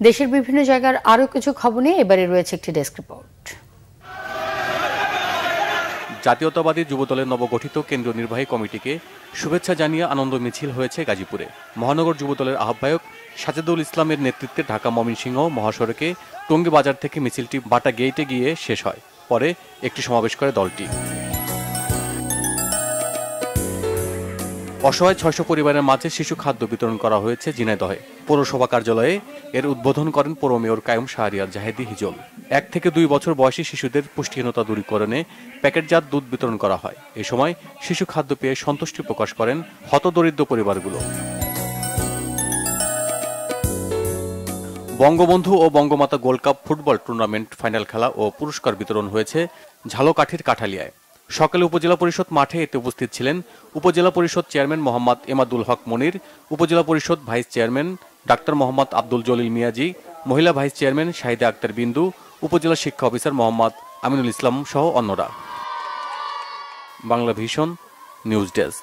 দেশের বিভিন্ন জায়গার আরো কিছু খবর নিয়ে এবারে রয়েছে একটি ডেস্ক রিপোর্ট। জাতীয়তাবাদী যুবদলের নবগঠিত কেন্দ্রীয় নির্বাহী কমিটিকে শুভেচ্ছা জানিয়ে আনন্দ মিছিল হয়েছে গাজীপুরে। মহানগর যুবদলের আহ্বায়ক সাজেদুল ইসলামের নেতৃত্বে ঢাকা ময়মনসিংহ মহাসড়কে টঙ্গী বাজার থেকে মিছিলটি বাটা গেইটে গিয়ে শেষ হয়। পরে একটি সমাবেশ করে দলটি। অসহায় ৬০০ পরিবারের মাঝে শিশু খাদ্য বিতরণ করা হয়েছে ঝিনাইদহে। পৌরসভা কার্যালয়ে এর উদ্বোধন করেন পৌর মেয়র কায়ুম শাহরিয়ার জাহেদী হিজল। ১ থেকে ২ বছর বয়সী শিশুদের পুষ্টিহীনতা দূরীকরণে প্যাকেটজাত দুধ বিতরণ করা হয়। এ সময় শিশু খাদ্য পেয়ে সন্তুষ্টি প্রকাশ করেন হতদরিদ্র পরিবারগুলো। বঙ্গবন্ধু ও Bangamata gold cup football tournament final খেলা ও পুরস্কার বিতরণ হয়েছে ঝালকাঠির কাঠালিয়ায়। সকালে উপজেলা পরিষদ মাঠে এতে উপস্থিত ছিলেন উপজেলা পরিষদ চেয়ারম্যান মোহাম্মদ এমাদুল হক মনির, উপজেলা পরিষদ vice chairman doctor Mohammad Abdul Jalil Miyaji, মহিলা ভাইস চেয়ারম্যান শাহিদা আক্তার বিন্দু, উপজেলা শিক্ষা অফিসার মোহাম্মদ আমিনুল ইসলাম সহ অন্যরা। Bangla vision news desk.